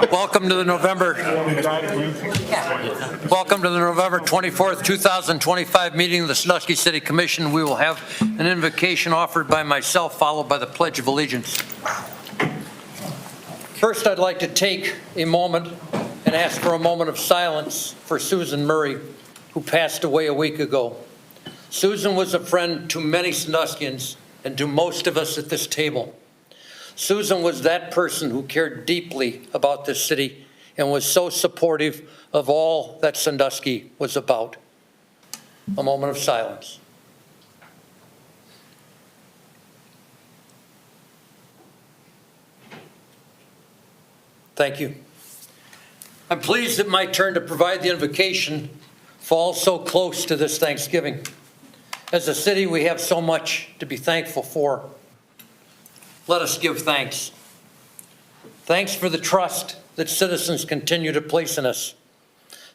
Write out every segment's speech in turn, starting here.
Welcome to the November 24th, 2025 meeting of the Sandusky City Commission. We will have an invocation offered by myself, followed by the Pledge of Allegiance. First, I'd like to take a moment and ask for a moment of silence for Susan Murray, who passed away a week ago. Susan was a friend to many Sanduskians and to most of us at this table. Susan was that person who cared deeply about this city and was so supportive of all that Sandusky was about. A moment of silence. Thank you. I'm pleased that my turn to provide the invocation falls so close to this Thanksgiving. As a city, we have so much to be thankful for. Let us give thanks. Thanks for the trust that citizens continue to place in us.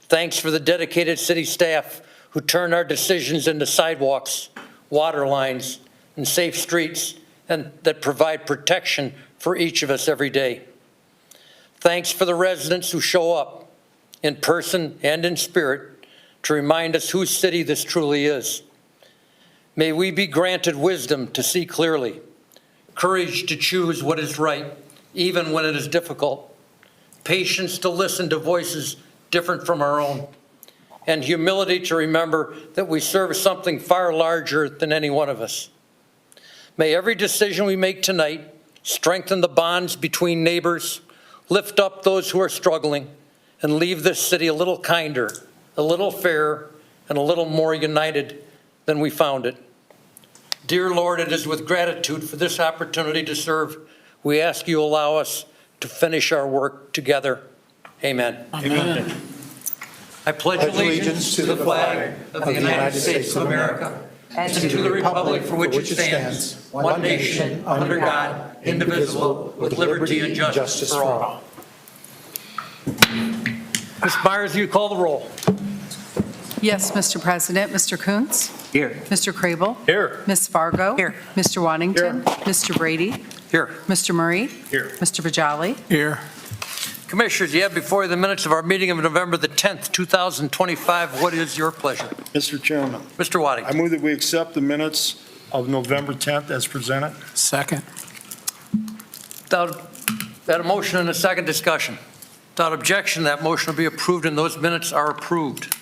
Thanks for the dedicated city staff who turn our decisions into sidewalks, water lines, and safe streets, and that provide protection for each of us every day. Thanks for the residents who show up in person and in spirit to remind us whose city this truly is. May we be granted wisdom to see clearly, courage to choose what is right, even when it is difficult, patience to listen to voices different from our own, and humility to remember that we serve something far larger than any one of us. May every decision we make tonight strengthen the bonds between neighbors, lift up those who are struggling, and leave this city a little kinder, a little fairer, and a little more united than we found it. Dear Lord, it is with gratitude for this opportunity to serve, we ask you allow us to finish our work together. Amen. Amen. I pledge allegiance to the flag of the United States of America and to the republic for which it stands, one nation, under God, indivisible, with liberty and justice for all. Ms. Myers, you call the roll. Yes, Mr. President. Mr. Kuntz? Here. Mr. Crable? Here. Ms. Fargo? Here. Mr. Waddington? Here. Mr. Brady? Here. Mr. Murray? Here. Mr. Bajali? Here. Commissioners, you have before you the minutes of our meeting of November the 10th, 2025. What is your pleasure? Mr. Chairman, Mr. Waddington. I move that we accept the minutes of November 10th as presented. Second. Without a motion and a second discussion. Without objection, that motion will be approved and those minutes are approved.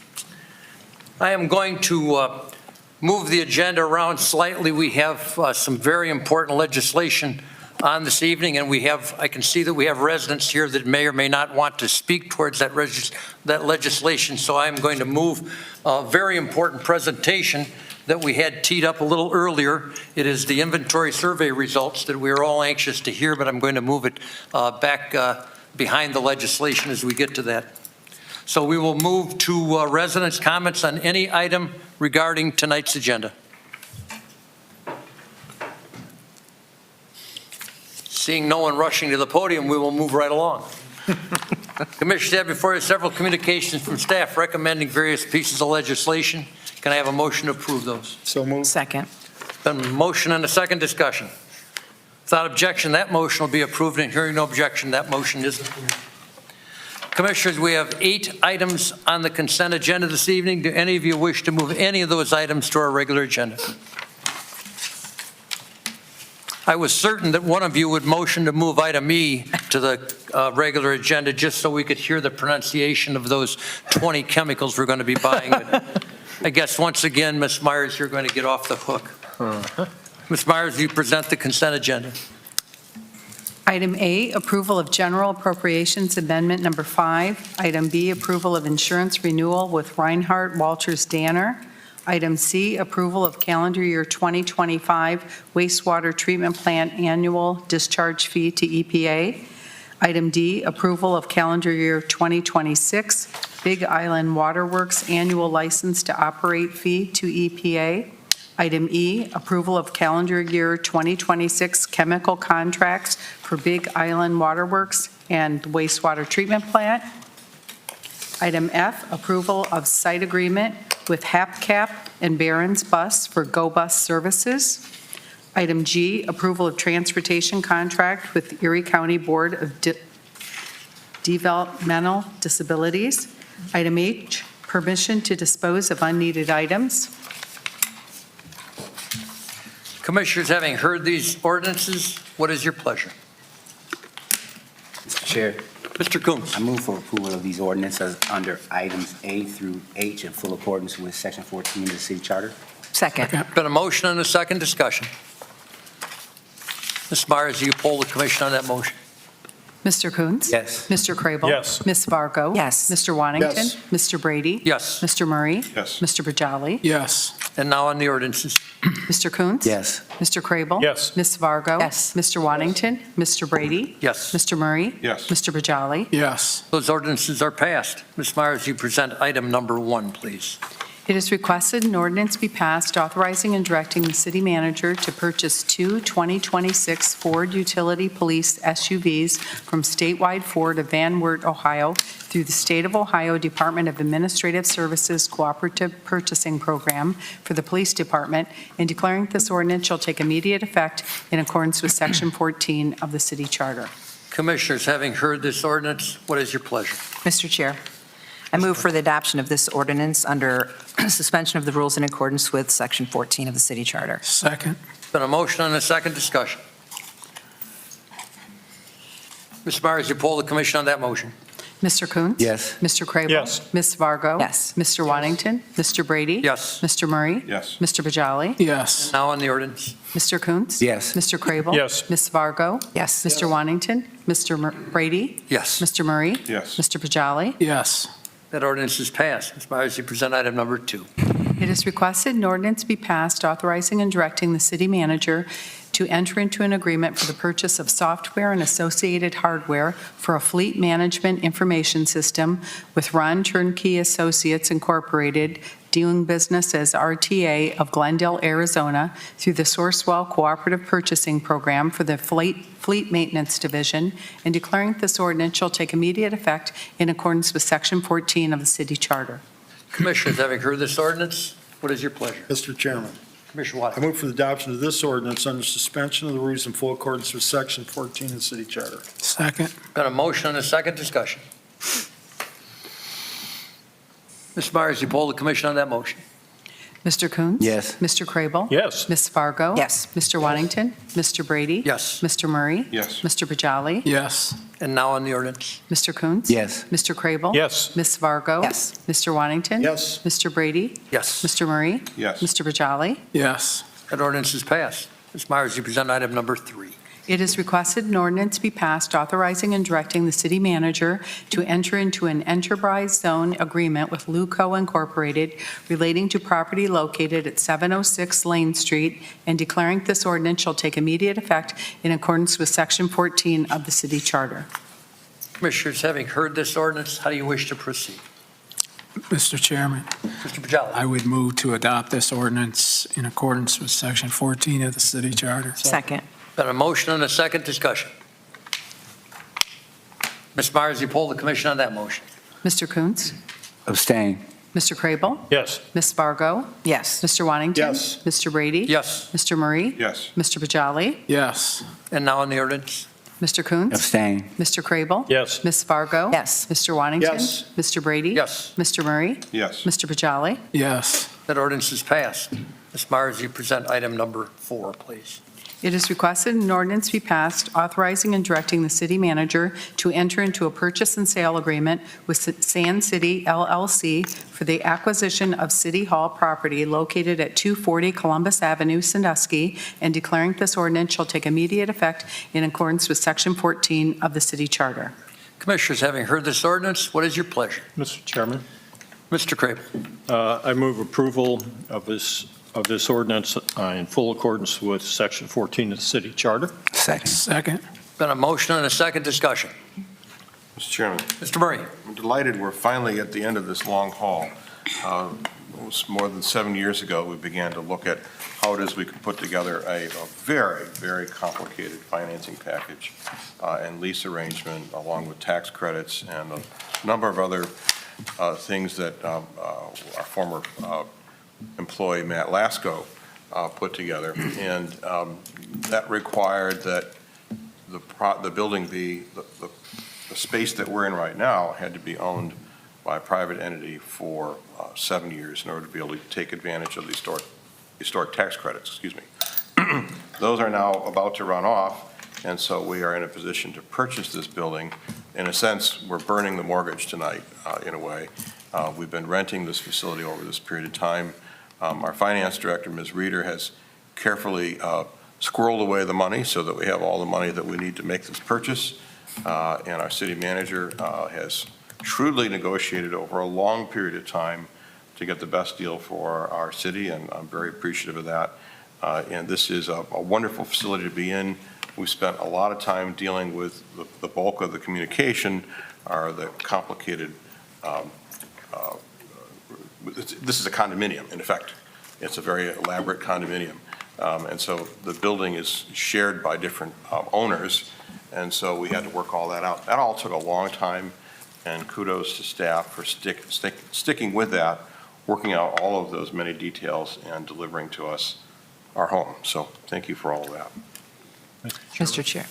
I am going to move the agenda around slightly. We have some very important legislation on this evening, and I can see that we have residents here that may or may not want to speak towards that legislation, so I am going to move a very important presentation that we had teed up a little earlier. It is the inventory survey results that we are all anxious to hear, but I'm going to move it back behind the legislation as we get to that. So we will move to residents' comments on any item regarding tonight's agenda. Seeing no one rushing to the podium, we will move right along. Commissioners, have before you several communications from staff recommending various pieces of legislation. Can I have a motion to approve those? So moved. Second. Then a motion and a second discussion. Without objection, that motion will be approved, and hearing no objection, that motion is approved. Commissioners, we have 8 items on the consent agenda this evening. Do any of you wish to move any of those items to our regular agenda? I was certain that one of you would motion to move item E to the regular agenda just so we could hear the pronunciation of those 20 chemicals we're going to be buying. I guess once again, Ms. Myers, you're going to get off the hook. Ms. Myers, will you present the consent agenda? Item A, approval of general appropriations amendment number 5. Item B, approval of insurance renewal with Reinhardt Walters Danner. Item C, approval of calendar year 2025 wastewater treatment plant annual discharge fee to EPA. Item D, approval of calendar year 2026 Big Island Waterworks annual license to operate fee to EPA. Item E, approval of calendar year 2026 chemical contracts for Big Island Waterworks and wastewater treatment plant. Item F, approval of site agreement with HapCap and Barron's Bus for Go Bus services. Item G, approval of transportation contract with Erie County Board of Developmental Disabilities. Item H, permission to dispose of unneeded items. Commissioners, having heard these ordinances, what is your pleasure? Mr. Chair, Mr. Coombs. I move for approval of these ordinances under items A through H in full accordance with Section 14 of the City Charter. Second. Been a motion and a second discussion. Ms. Myers, will you poll the commission on that motion? Mr. Coons? Yes. Mr. Crable? Yes. Ms. Vargo? Yes. Mr. Wantington? Yes. Mr. Brady? Yes. Mr. Murray? Yes. Mr. Bajali? Yes. And now on the ordinances. Mr. Coons? Yes. Mr. Crable? Yes. Ms. Vargo? Yes. Mr. Wantington? Mr. Brady? Yes. Mr. Murray? Yes. Mr. Bajali? Yes. Those ordinances are passed. Ms. Myers, you present item number 1, please. It is requested an ordinance be passed authorizing and directing the city manager to purchase two 2026 Ford Utility Police SUVs from Statewide Ford of Van Wert, Ohio, through the State of Ohio Department of Administrative Services Cooperative Purchasing Program for the Police Department, and declaring this ordinance shall take immediate effect in accordance with Section 14 of the city charter. Commissioners, having heard this ordinance, what is your pleasure? Mr. Chair, I move for the adoption of this ordinance under suspension of the rules in accordance with Section 14 of the City Charter. Second. Been a motion and a second discussion. Ms. Myers, you poll the commission on that motion. Mr. Coons? Yes. Mr. Crable? Yes. Ms. Vargo? Yes. Mr. Wantington? Mr. Brady? Yes. Mr. Murray? Yes. Mr. Bajali? Yes. Now on the ordinance. Mr. Coons? Yes. Mr. Crable? Yes. Ms. Vargo? Yes. Mr. Wantington? Mr. Brady? Yes. Mr. Murray? Yes. Mr. Bajali? Yes. That ordinance is passed. Ms. Myers, you present item number 2. It is requested an ordinance be passed authorizing and directing the city manager to enter into an agreement for the purchase of software and associated hardware for a fleet management information system with Ron Turnkey Associates Incorporated, doing business as RTA of Glendale, Arizona, through the Sourcewell Cooperative Purchasing Program for the Fleet Maintenance Division, and declaring this ordinance shall take immediate effect in accordance with Section 14 of the city charter. Commissioners, having heard this ordinance, what is your pleasure? Mr. Chairman, Commissioner I Watkins. move for the adoption of this ordinance under suspension of the rules in full accordance with Section 14 of the City Charter. Second. Been a motion and a second discussion. Ms. Myers, you poll the commission on that motion. Mr. Coons? Yes. Mr. Crable? Yes. Ms. Fargo? Yes. Mr. Wantington? Mr. Brady? Yes. Mr. Murray? Yes. Mr. Bajali? Yes. And now on the ordinance. Mr. Coons? Yes. Mr. Crable? Yes. Ms. Fargo? Yes. Mr. Wantington? Yes. Mr. Brady? Yes. Mr. Murray? Yes. Mr. Bajali? Yes. That ordinance is passed. Ms. Myers, you present item number 3. It is requested an ordinance be passed authorizing and directing the city manager to enter into an enterprise zone agreement with LEWCO Incorporated relating to property located at 706 Lane Street, and declaring this ordinance shall take immediate effect in accordance with Section 14 of the city charter. Commissioners, having heard this ordinance, how do you wish to proceed? Mr. Chairman, Mr. Bajali. I would move to adopt this ordinance in accordance with Section 14 of the City Charter. Second. Been a motion and a second discussion. Ms. Myers, you poll the commission on that motion. Mr. Coons? Abstain. Mr. Crable? Yes. Ms. Fargo? Yes. Mr. Wantington? Yes. Mr. Brady? Yes. Mr. Murray? Yes. Mr. Bajali? Yes. And now on the ordinance. Mr. Coons? Abstain. Mr. Crable? Yes. Ms. Fargo? Yes. Mr. Wantington? Yes. Mr. Brady? Yes. Mr. Murray? Yes. Mr. Bajali? Yes. That ordinance is passed. Ms. Myers, you present item number 4, please. It is requested an ordinance be passed authorizing and directing the city manager to enter into a purchase and sale agreement with Sandcity LLC for the acquisition of City Hall property located at 240 Columbus Avenue, Sandusky, and declaring this ordinance shall take immediate effect in accordance with Section 14 of the city charter. Commissioners, having heard this ordinance, what is your pleasure? Mr. Chairman, Mr. Crable. I move approval of this ordinance in full accordance with Section 14 of the City Charter. Second. Second. Been a motion and a second discussion. Mr. Chairman, Mr. Murray. I'm delighted we're finally at the end of this long haul. It was more than 7 years ago we began to look at how it is we could put together a very, very complicated financing package and lease arrangement along with tax credits and a number of other things that our former employee, Matt Lasko, put together. And that required that the building be, the space that we're in right now had to be owned by a private entity for 7 years in order to be able to take advantage of the historic tax credits, excuse me. Those are now about to run off, and so we are in a position to purchase this building. In a sense, we're burning the mortgage tonight, in a way. We've been renting this facility over this period of time. Our finance director, Ms. Reeder, has carefully squirreled away the money so that we have all the money that we need to make this purchase. And our city manager has shrewdly negotiated over a long period of time to get the best deal for our city, and I'm very appreciative of that. And this is a wonderful facility to be in. We've spent a lot of time dealing with the bulk of the communication, or the complicated, this is a condominium, in effect. It's a very elaborate condominium. And so the building is shared by different owners, and so we had to work all that out. That all took a long time, and kudos to staff for sticking with that, working out all of those many details and delivering to us our home. So thank you for all of that. Mr. Chair.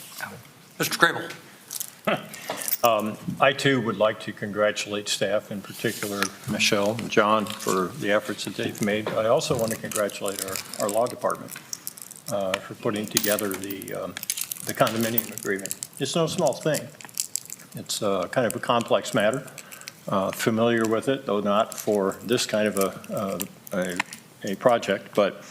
Mr. Crable. I too would like to congratulate staff, in particular Michelle and John, for the efforts that they've made. I also want to congratulate our law department for putting together the condominium agreement. It's no small thing. It's kind of a complex matter. Familiar with it, though not for this kind of a project, but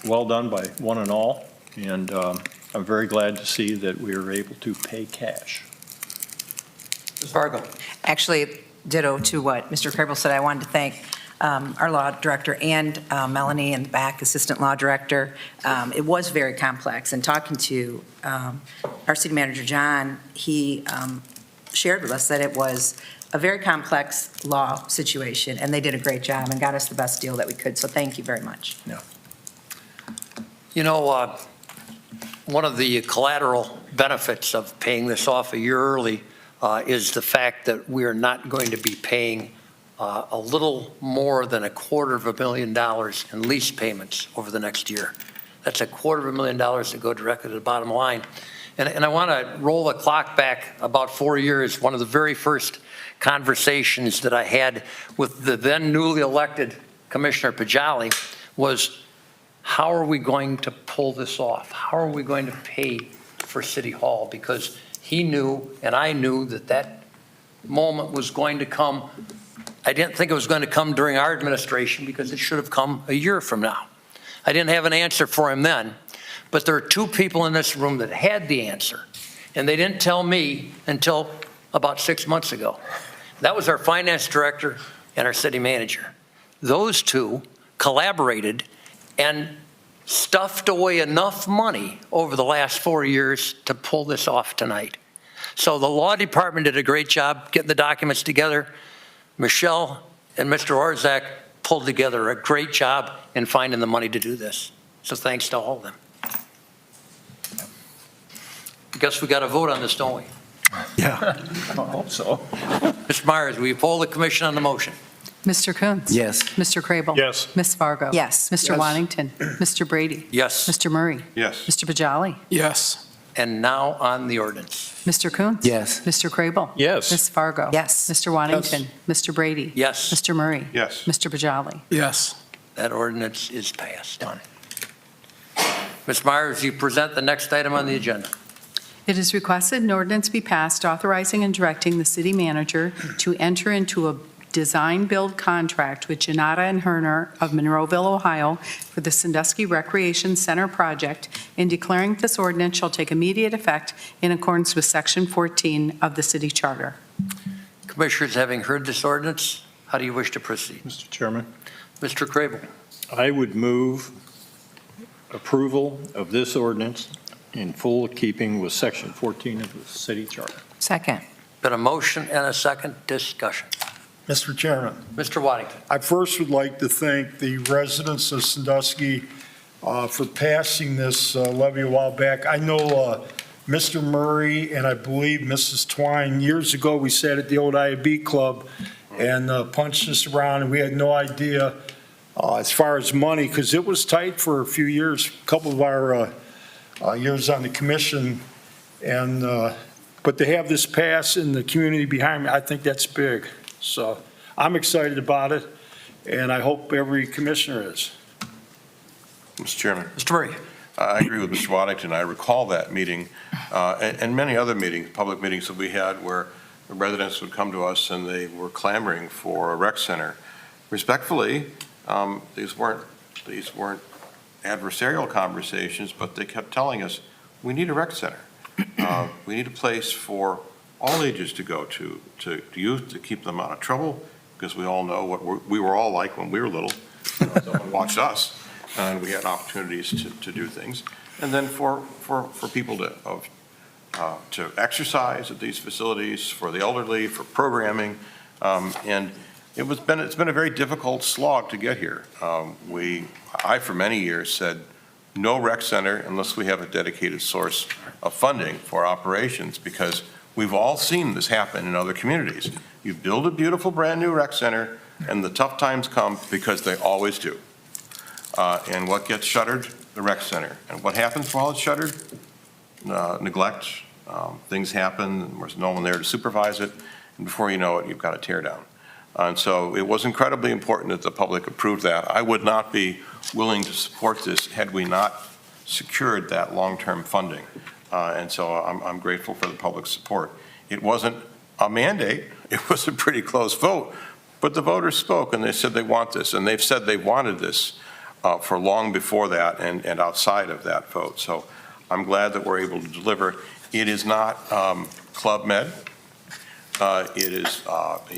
well done by one and all, and I'm very glad to see that we are able to pay cash. Ms. Fargo. Actually, ditto to what Mr. Crable said. I wanted to thank our law director and Melanie in the back, assistant law director. It was very complex, and talking to our city manager, John, he shared with us that it was a very complex law situation, and they did a great job and got us the best deal that we could, so thank you very much. You know, one of the collateral benefits of paying this off a year early is the fact that we are not going to be paying a little more than $250,000 in lease payments over the next year. That's $250,000 to go directly to the bottom line. And I want to roll the clock back about 4 years. One of the very first conversations that I had with the then newly elected Commissioner Pajali was, how are we going to pull this off? How are we going to pay for City Hall? Because he knew, and I knew, that that moment was going to come. I didn't think it was going to come during our administration, because it should have come a year from now. I didn't have an answer for him then, but there are two people in this room that had the answer, and they didn't tell me until about 6 months ago. That was our finance director and our city manager. Those two collaborated and stuffed away enough money over the last 4 years to pull this off tonight. So the law department did a great job getting the documents together. Michelle and Mr. Orzak pulled together a great job in finding the money to do this. So thanks to all of them. I guess we got to vote on this, don't we? Yeah, I hope so. Mr. Myers, will you poll the commission on the motion? Mr. Coons? Yes. Mr. Crable? Yes. Ms. Fargo? Yes. Mr. Yes. Wantington? Mr. Brady? Yes. Mr. Murray? Yes. Mr. Pajali? Yes. And now on the ordinance. Mr. Coons? Yes. Mr. Crable? Yes. Ms. Fargo? Yes. Mr. Wantington? Mr. Brady? Yes. Mr. Murray? Yes. Mr. Pajali? Yes. That ordinance is passed. Ms. Myers, you present the next item on the agenda. It is requested an ordinance be passed authorizing and directing the city manager to enter into a design-build contract with Janotta and Herner of Monroeville, Ohio, for the Sandusky Recreation Center project, and declaring this ordinance shall take immediate effect in accordance with Section 14 of the city charter. Commissioners, having heard this ordinance, how do you wish to proceed? Mr. Chairman, Mr. Crable. I would move approval of this ordinance in full keeping with Section 14 of the city charter. Second. Been a motion and a second discussion. Mr. Chairman, Mr. Waddington. I first would like to thank the residents of Sandusky for passing this levy a while back. I know Mr. Murray and I believe Mrs. Twine, years ago, we sat at the old IAB club and punched this around, and we had no idea as far as money, because it was tight for a few years, a couple of our years on the commission, and, but to have this pass in the community behind me, I think that's big. So I'm excited about it, and I hope every commissioner is. Mr. Chairman. Mr. Murray. I agree with Mr. Waddington. I recall that meeting and many other meetings, public meetings that we had where residents would come to us and they were clamoring for a rec center. Respectfully, these weren't adversarial conversations, but they kept telling us, we need a rec center. We need a place for all ages to go to youth, to keep them out of trouble, because we all know what we were all like when we were little. Someone watched us, and we had opportunities to do things. And then for people to exercise at these facilities, for the elderly, for programming. And it's been a very difficult slog to get here. I, for many years, said no rec center unless we have a dedicated source of funding for operations, because we've all seen this happen in other communities. You build a beautiful brand-new rec center, and the tough times come, because they always do. And what gets shuttered? The rec center. And what happens while it's shuttered? Neglect. Things happen, there's no one there to supervise it, and before you know it, you've got a tear down. And so it was incredibly important that the public approved that. I would not be willing to support this had we not secured that long-term funding. And so I'm grateful for the public support. It wasn't a mandate, it was a pretty close vote, but the voters spoke and they said they want this, and they've said they wanted this for long before that and outside of that vote. So I'm glad that we're able to deliver. It is not Club Med. It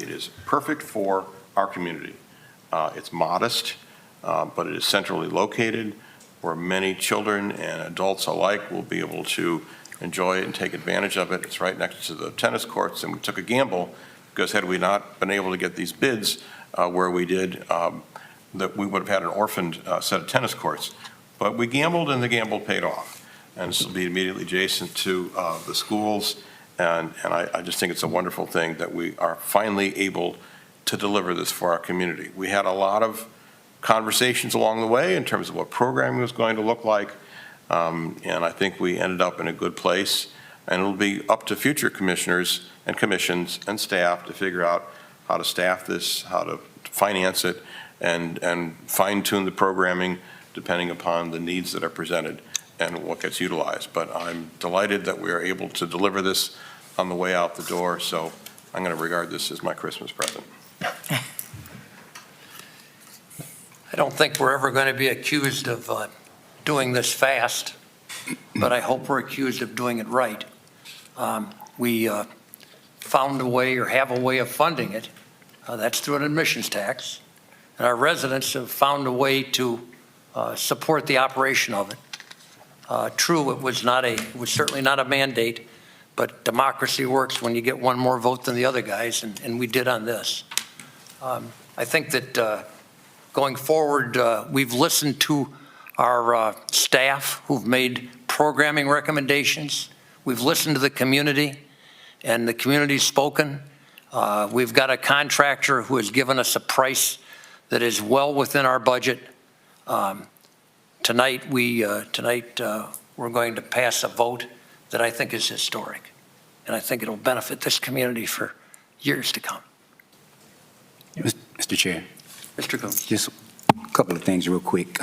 is perfect for our community. It's modest, but it is centrally located, where many children and adults alike will be able to enjoy it and take advantage of it. It's right next to the tennis courts, and we took a gamble, because had we not been able to get these bids where we did, that we would have had an orphaned set of tennis courts. But we gambled, and the gamble paid off. And this will be immediately adjacent to the schools. And I just think it's a wonderful thing that we are finally able to deliver this for our community. We had a lot of conversations along the way in terms of what programming was going to look like. And I think we ended up in a good place. And it'll be up to future commissioners and commissions and staff to figure out how to staff this, how to finance it, and fine-tune the programming depending upon the needs that are presented and what gets utilized. But I'm delighted that we are able to deliver this on the way out the door, so I'm going to regard this as my Christmas present. I don't think we're ever going to be accused of doing this fast, but I hope we're accused of doing it right. We found a way, or have a way of funding it. That's through an admissions tax. And our residents have found a way to support the operation of it. True, it was certainly not a mandate, but democracy works when you get one more vote than the other guys, and we did on this. I think that going forward, we've listened to our staff who've made programming recommendations. We've listened to the community, and the community's spoken. We've got a contractor who has given us a price that is well within our budget. Tonight, we're going to pass a vote that I think is historic, and I think it'll benefit this community for years to come. Mr. Chair, Mr. Coons. just a couple of things real quick.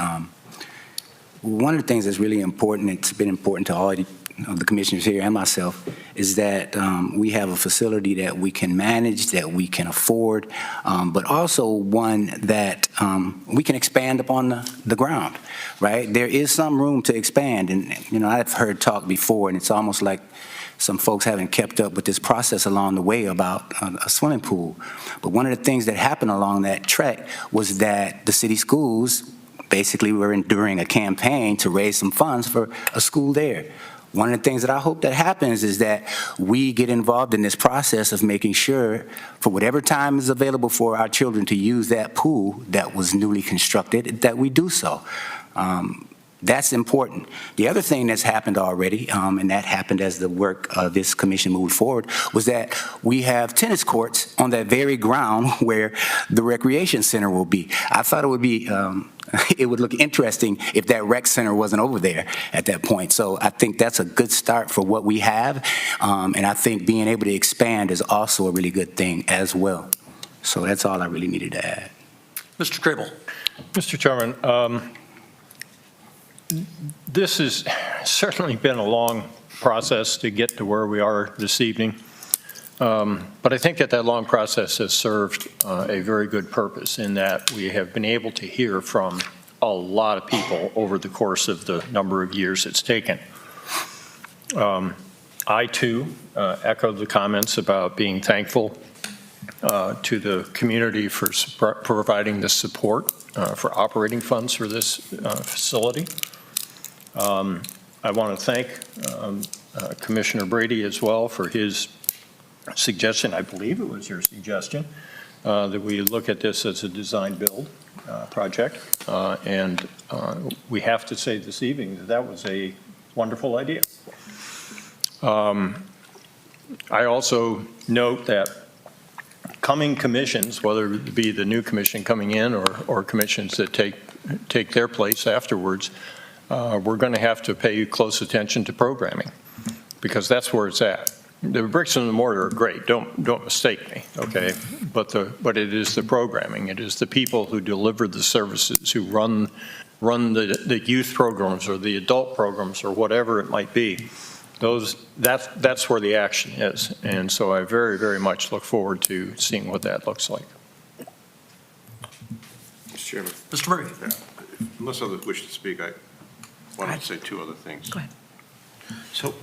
One of the things that's really important, it's been important to all of the commissioners here and myself, is that we have a facility that we can manage, that we can afford, but also one that we can expand upon the ground, right? There is some room to expand, and I've heard talk before, and it's almost like some folks haven't kept up with this process along the way about a swimming pool. But one of the things that happened along that track was that the city schools basically were enduring a campaign to raise some funds for a school there. One of the things that I hope that happens is that we get involved in this process of making sure, for whatever time is available for our children to use that pool that was newly constructed, that we do so. That's important. The other thing that's happened already, and that happened as the work of this commission moved forward, was that we have tennis courts on that very ground where the recreation center will be. I thought it would be, it would look interesting if that rec center wasn't over there at that point. So I think that's a good start for what we have, and I think being able to expand is also a really good thing as well. So that's all I really needed to add. Mr. Crable. Mr. Chairman, this has certainly been a long process to get to where we are this evening. But I think that long process has served a very good purpose in that we have been able to hear from a lot of people over the course of the number of years it's taken. I, too, echoed the comments about being thankful to the community for providing the support for operating funds for this facility. I want to thank Commissioner Brady as well for his suggestion, I believe it was your suggestion, that we look at this as a design-build project. And we have to say this evening that that was a wonderful idea. I also note that coming commissions, whether it be the new commission coming in or commissions that take their place afterwards, we're going to have to pay close attention to programming, because that's where it's at. The bricks and the mortar are great, don't mistake me, okay? But it is the programming, it is the people who deliver the services, who run the youth programs or the adult programs or whatever it might be. That's where the action is. And so I very, very much look forward to seeing what that looks like. Mr. Chairman. Mr. Murray. Unless others wish to speak, I wanted to say two other things. Go ahead. So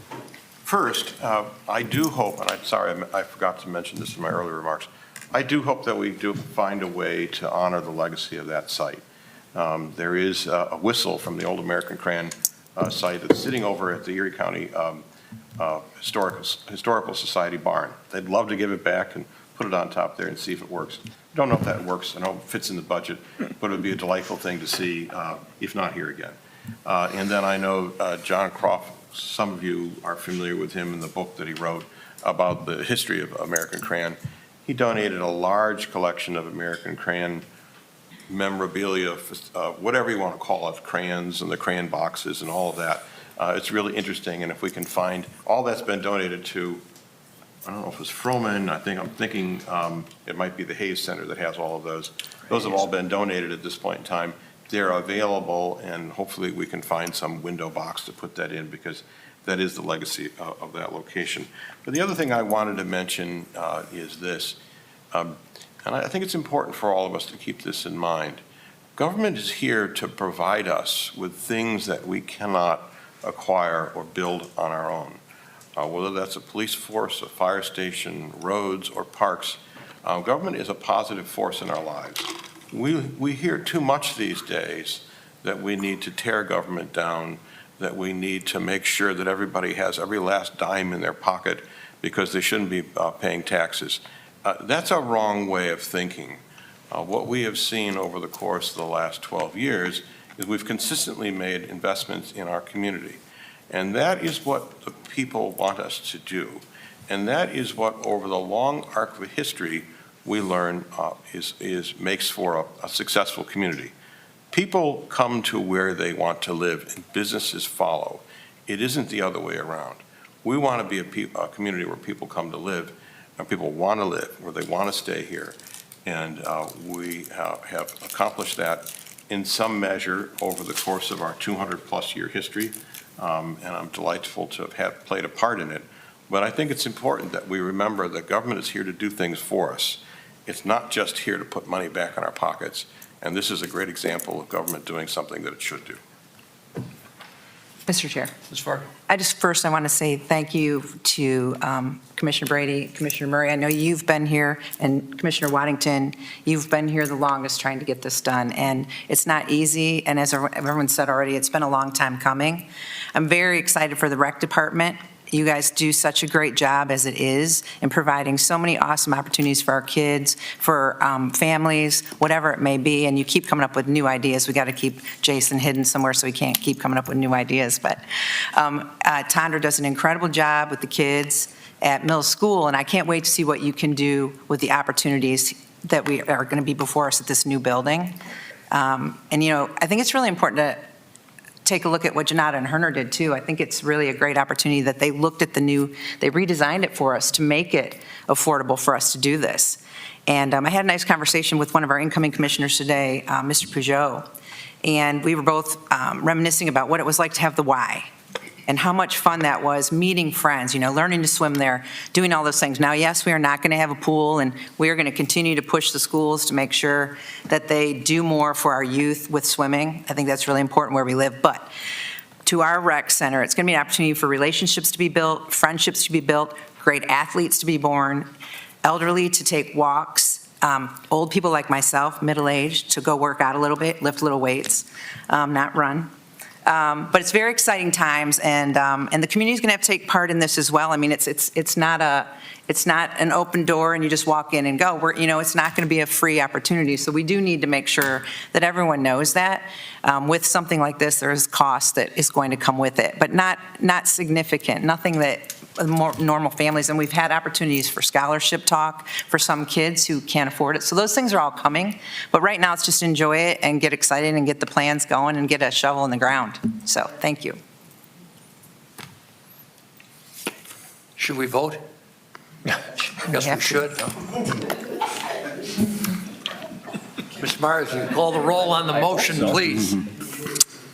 first, I do hope, and I'm sorry, I forgot to mention this in my earlier remarks, I do hope that we do find a way to honor the legacy of that site. There is a whistle from the old American Cran site that's sitting over at the Erie County Historical Society barn. They'd love to give it back and put it on top there and see if it works. I don't know if that works. I know it fits in the budget, but it would be a delightful thing to see, if not here again. And then I know John Croft, some of you are familiar with him in the book that he wrote about the history of American Cran. He donated a large collection of American Cran memorabilia, whatever you want to call it, crayons and the crayon boxes and all of that. It's really interesting, and if we can find, all that's been donated to, I don't know if it's Froman, I'm thinking it might be the Hayes Center that has all of those. Those have all been donated at this point in time. They're available, and hopefully we can find some window box to put that in, because that is the legacy of that location. But the other thing I wanted to mention is this, and I think it's important for all of us to keep this in mind. Government is here to provide us with things that we cannot acquire or build on our own. Whether that's a police force, a fire station, roads, or parks, government is a positive force in our lives. We hear too much these days that we need to tear government down, that we need to make sure that everybody has every last dime in their pocket because they shouldn't be paying taxes. That's a wrong way of thinking. What we have seen over the course of the last 12 years is we've consistently made investments in our community. And that is what the people want us to do. And that is what, over the long arc of history, we learn makes for a successful community. People come to where they want to live and businesses follow. It isn't the other way around. We want to be a community where people come to live, and people want to live, where they want to stay here. And we have accomplished that in some measure over the course of our 200-plus year history, and I'm delightful to have played a part in it. But I think it's important that we remember that government is here to do things for us. It's not just here to put money back in our pockets, and this is a great example of government doing something that it should do. Mr. Chair. Ms. Fargo. I want to say thank you to Commissioner Brady, Commissioner Murray. I know you've been here, and Commissioner Waddington, you've been here the longest trying to get this done, and it's not easy, and as everyone said already, it's been a long time coming. I'm very excited for the rec department. You guys do such a great job as it is in providing so many awesome opportunities for our kids, for families, whatever it may be, and you keep coming up with new ideas. We got to keep Jason hidden somewhere so he can't keep coming up with new ideas. But Tondra does an incredible job with the kids at middle school, and I can't wait to see what you can do with the opportunities that we are going to be before us at this new building. And, I think it's really important to take a look at what Janotta and Herner did too. I think it's really a great opportunity that they looked at they redesigned it for us to make it affordable for us to do this. And I had a nice conversation with one of our incoming commissioners today, Mr. Peugeot, and we were both reminiscing about what it was like to have the Y and how much fun that was, meeting friends, learning to swim there, doing all those things. Now, yes, we are not going to have a pool, and we are going to continue to push the schools to make sure that they do more for our youth with swimming. I think that's really important where we live. But to our rec center, it's going to be an opportunity for relationships to be built, friendships to be built, great athletes to be born, elderly to take walks, old people like myself, middle-aged, to go work out a little bit, lift little weights, not run. But it's very exciting times, and the community's going to have to take part in this as well. I mean, it's not an open door and you just walk in and go. It's not going to be a free opportunity. So we do need to make sure that everyone knows that with something like this, there is cost that is going to come with it, but not significant. Nothing that more normal families, and we've had opportunities for scholarship talk for some kids who can't afford it. So those things are all coming, but right now it's just enjoy it and get excited and get the plans going and get a shovel in the ground. So thank you. Should we vote? Yes, we have to. should. Ms. Myers, will you call the roll on the motion, please?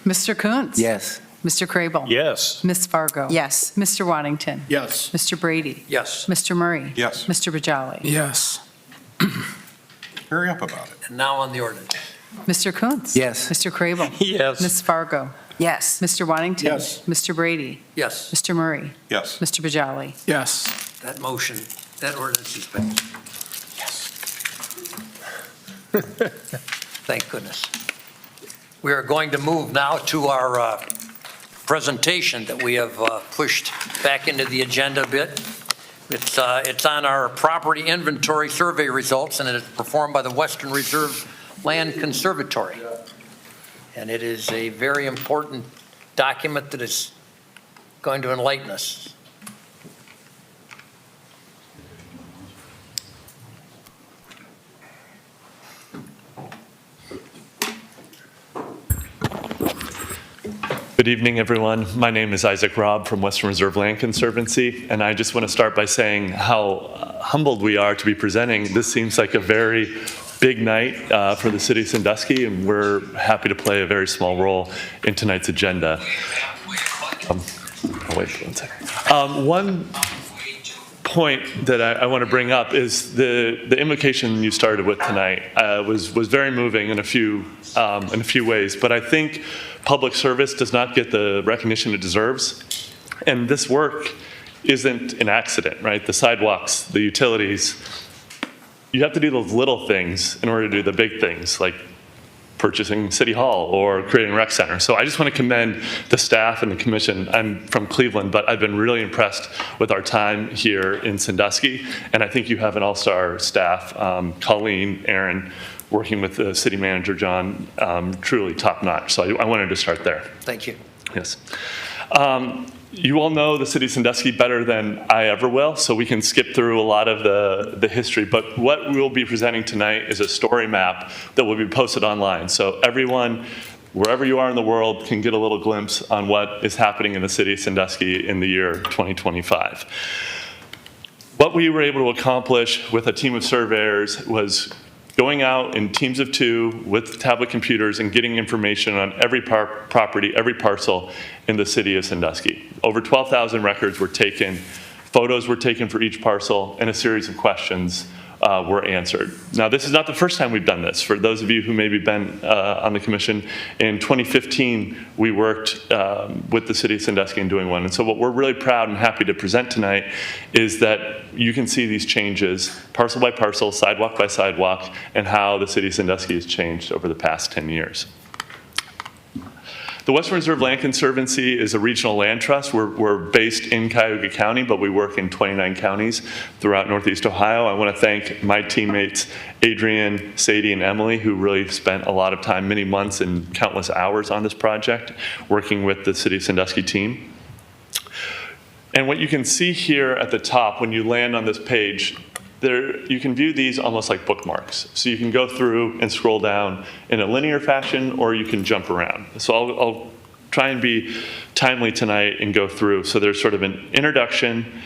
Mr. Kuntz? Yes. Mr. Crable? Yes. Ms. Fargo? Yes. Mr. Waddington? Yes. Mr. Brady? Yes. Mr. Murray? Yes. Mr. Bajali? Yes. Hurry up about it. And now on the ordinance. Mr. Kuntz? Yes. Mr. Crable? Yes. Ms. Fargo? Yes. Mr. Waddington? Yes. Mr. Brady? Yes, Mr. Murray? Yes. Mr. Bajali? Yes. that ordinance is passed. Yes. Thank goodness. We are going to move now to our presentation that we have pushed back into the agenda a bit. It's on our property inventory survey results, and it is performed by the Western Reserve Land Conservatory. And it is a very important document that is going to enlighten us. Good evening, everyone. My name is Isaac Robb from Western Reserve Land Conservancy, and I just want to start by saying how humbled we are to be presenting. This seems like a very big night for the city of Sandusky, and we're happy to play a very small role in tonight's agenda. Wait one second. One point that I want to bring up is the invocation you started with tonight was very moving in a few ways, but I think public service does not get the recognition it deserves, and this work isn't an accident, right? The sidewalks, the utilities, you have to do those little things in order to do the big things, like purchasing City Hall or creating a rec center. So I just want to commend the staff and the commission. I'm from Cleveland, but I've been really impressed with our time here in Sandusky, and I think you have an all-star staff. Colleen, Aaron, working with the city manager, John, truly top-notch. So I wanted to start there. Thank you. Yes. You all know the city of Sandusky better than I ever will, so we can skip through a lot of the history. But what we'll be presenting tonight is a story map that will be posted online. So everyone, wherever you are in the world, can get a little glimpse on what is happening in the city of Sandusky in the year 2025. What we were able to accomplish with a team of surveyors was going out in teams of 2 with tablet computers and getting information on every property, every parcel in the city of Sandusky. Over 12,000 records were taken, photos were taken for each parcel, and a series of questions were answered. Now, this is not the first time we've done this. For those of you who maybe been on the commission, in 2015, we worked with the city of Sandusky in doing one. And so what we're really proud and happy to present tonight is that you can see these changes, parcel by parcel, sidewalk by sidewalk, and how the city of Sandusky has changed over the past 10 years. The Western Reserve Land Conservancy is a regional land trust. We're based in Cuyahoga County, but we work in 29 counties throughout Northeast Ohio. I want to thank my teammates, Adrian, Sadie, and Emily, who really spent a lot of time, many months and countless hours on this project, working with the City of Sandusky team. And what you can see here at the top, when you land on this page, you can view these almost like bookmarks. So you can go through and scroll down in a linear fashion, or you can jump around. So I'll try and be timely tonight and go through. So there's sort of an introduction,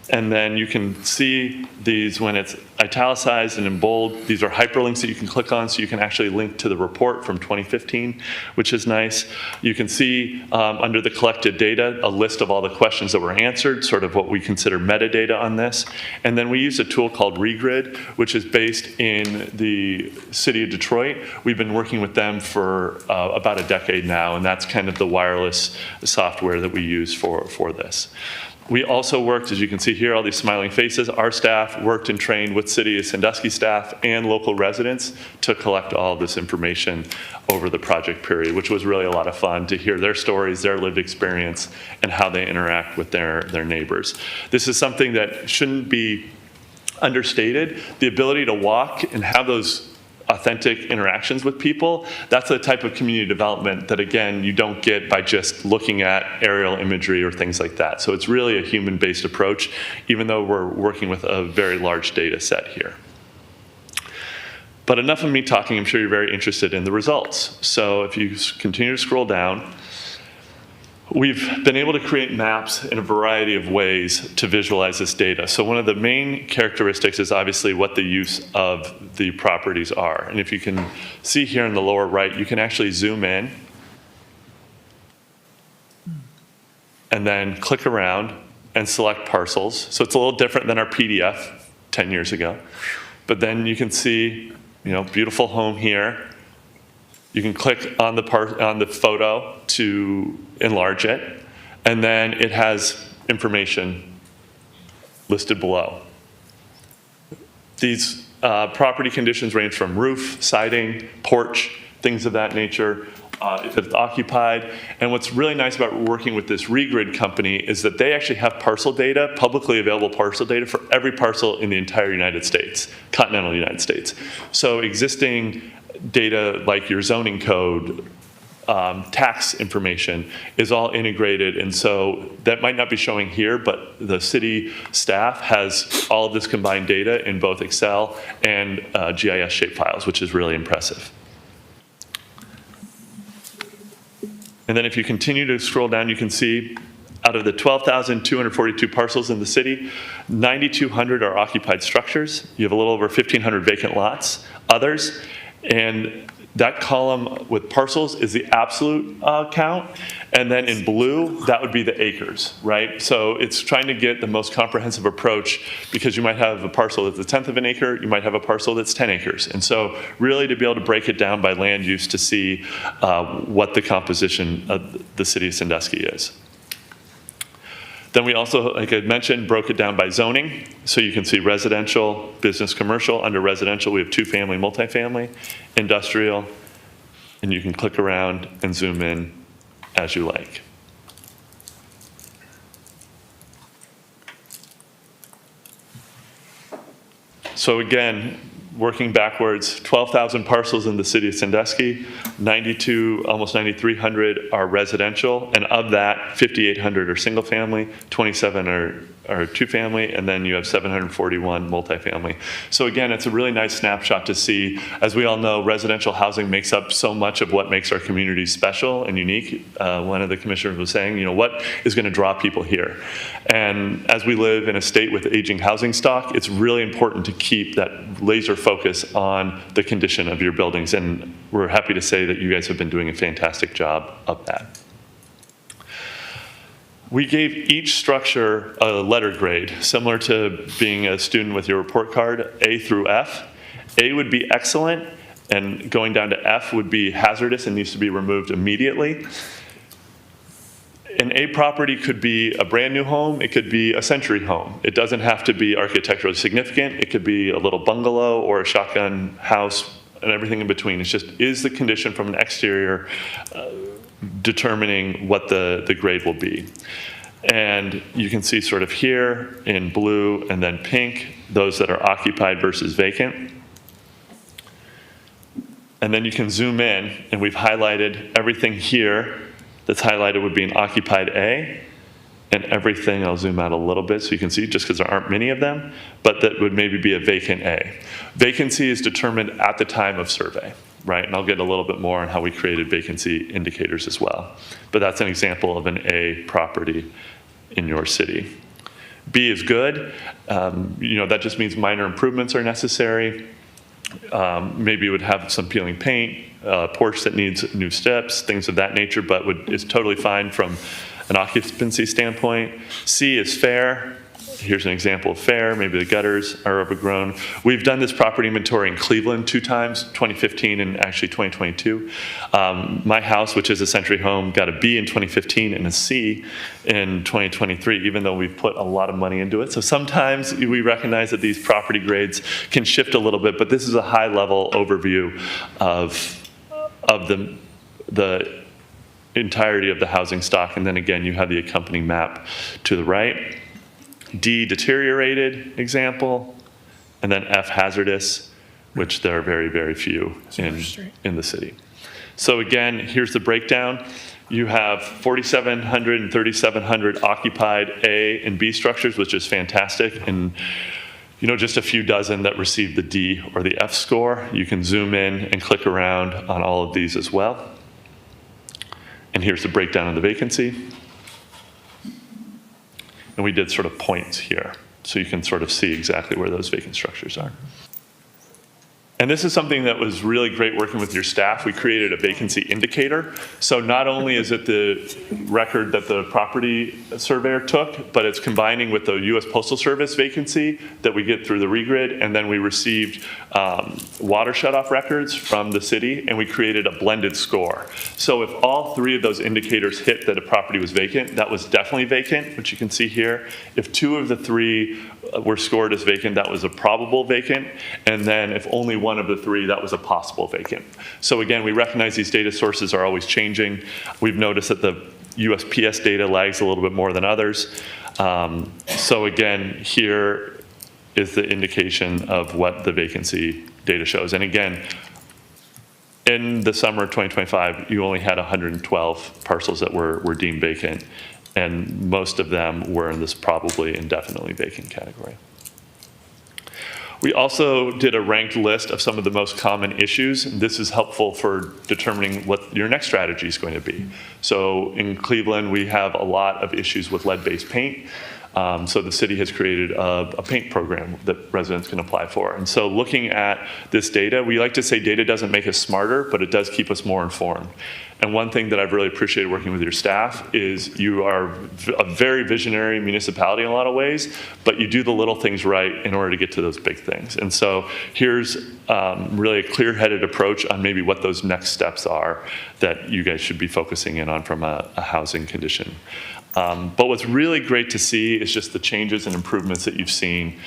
and then you can see these when it's italicized and in bold. These are hyperlinks that you can click on, so you can actually link to the report from 2015, which is nice. You can see under the collected data a list of all the questions that were answered, sort of what we consider metadata on this. And then we use a tool called Regrid, which is based in the city of Detroit. We've been working with them for about a decade now, and that's kind of the wireless software that we use for this. We also worked, as you can see here, all these smiling faces. Our staff worked and trained with City of Sandusky staff and local residents to collect all of this information over the project period, which was really a lot of fun to hear their stories, their lived experience, and how they interact with their neighbors. This is something that shouldn't be understated. The ability to walk and have those authentic interactions with people, that's the type of community development that, again, you don't get by just looking at aerial imagery or things like that. So it's really a human-based approach, even though we're working with a very large data set here. But enough of me talking. I'm sure you're very interested in the results. So if you continue to scroll down, we've been able to create maps in a variety of ways to visualize this data. So one of the main characteristics is obviously what the use of the properties are. And if you can see here in the lower right, you can actually zoom in and then click around and select parcels. So it's a little different than our PDF 10 years ago. But then you can see, beautiful home here. You can click on the photo to enlarge it, and then it has information listed below. These property conditions range from roof, siding, porch, things of that nature, if it's occupied. And what's really nice about working with this Regrid company is that they actually have parcel data, publicly available parcel data for every parcel in the entire United States, continental United States. So existing data like your zoning code, tax information is all integrated, and so that might not be showing here, but the city staff has all of this combined data in both Excel and GIS shapefiles, which is really impressive. And then if you continue to scroll down, you can see out of the 12,242 parcels in the city, 9,200 are occupied structures. You have a little over 1,500 vacant lots, others. And that column with parcels is the absolute count. And then in blue, that would be the acres, right? So it's trying to get the most comprehensive approach, because you might have a parcel that's a tenth of an acre, you might have a parcel that's 10 acres. And so really to be able to break it down by land use to see what the composition of the city of Sandusky is. Then we also, like I mentioned, broke it down by zoning. So you can see residential, business, commercial. Under residential, we have two-family, multifamily, industrial, and you can click around and zoom in as you like. So again, working backwards, 12,000 parcels in the city of Sandusky, almost 9,300 are residential, and of that, 5,800 are single family, 27 are two family, and then you have 741 multifamily. So again, it's a really nice snapshot to see. As we all know, residential housing makes up so much of what makes our communities special and unique. One of the commissioners was saying, what is going to draw people here? And as we live in a state with aging housing stock, it's really important to keep that laser focus on the condition of your buildings, and we're happy to say that you guys have been doing a fantastic job of that. We gave each structure a letter grade, similar to being a student with your report card, A through F. A would be excellent, and going down to F would be hazardous and needs to be removed immediately. An A property could be a brand new home, it could be a century home. It doesn't have to be architecturally significant, it could be a little bungalow or a shotgun house and everything in between. It's just, is the condition from an exterior determining what the grade will be. And you can see sort of here in blue and then pink, those that are occupied versus vacant. And then you can zoom in, and we've highlighted everything here that's highlighted would be an occupied A, and everything, I'll zoom out a little bit so you can see, just because there aren't many of them, but that would maybe be a vacant A. Vacancy is determined at the time of survey, right? And I'll get a little bit more on how we created vacancy indicators as well. But that's an example of an A property in your city. B is good. That just means minor improvements are necessary. Maybe it would have some peeling paint, a porch that needs new steps, things of that nature, but is totally fine from an occupancy standpoint. C is fair. Here's an example of fair. Maybe the gutters are overgrown. We've done this property inventory in Cleveland 2 times, 2015 and actually 2022. My house, which is a Century home, got a B in 2015 and a C in 2023, even though we've put a lot of money into it. So sometimes we recognize that these property grades can shift a little bit, but this is a high-level overview of the entirety of the housing stock. And then again, you have the accompanying map to the right. D, deteriorated example, and then F, hazardous, which there are very, very few in the city. So again, here's the breakdown. You have 4,700 and 3,700 occupied A and B structures, which is fantastic, and just a few dozen that received the D or the F score. You can zoom in and click around on all of these as well. And here's the breakdown of the vacancy. And we did sort of points here, so you can sort of see exactly where those vacant structures are. And this is something that was really great working with your staff. We created a vacancy indicator. So not only is it the record that the property surveyor took, but it's combining with the U.S. Postal Service vacancy that we get through the regrid. And then we received water shutoff records from the city, and we created a blended score. So if all 3 of those indicators hit that a property was vacant, that was definitely vacant, which you can see here. If 2 of the 3 were scored as vacant, that was a probable vacant. And then if only 1 of the 3, that was a possible vacant. So again, we recognize these data sources are always changing. We've noticed that the USPS data lags a little bit more than others. So again, here is the indication of what the vacancy data shows. And again, in the summer of 2025, you only had 112 parcels that were deemed vacant, and most of them were in this probably indefinitely vacant category. We also did a ranked list of some of the most common issues. This is helpful for determining what your next strategy is going to be. So in Cleveland, we have a lot of issues with lead-based paint. So the city has created a paint program that residents can apply for. And so looking at this data, we like to say data doesn't make us smarter, but it does keep us more informed. And one thing that I've really appreciated working with your staff is you are a very visionary municipality in a lot of ways, but you do the little things right in order to get to those big things. And so here's really a clear-headed approach on maybe what those next steps are that you guys should be focusing in on from a housing condition. But what's really great to see is just the changes and improvements that you've seen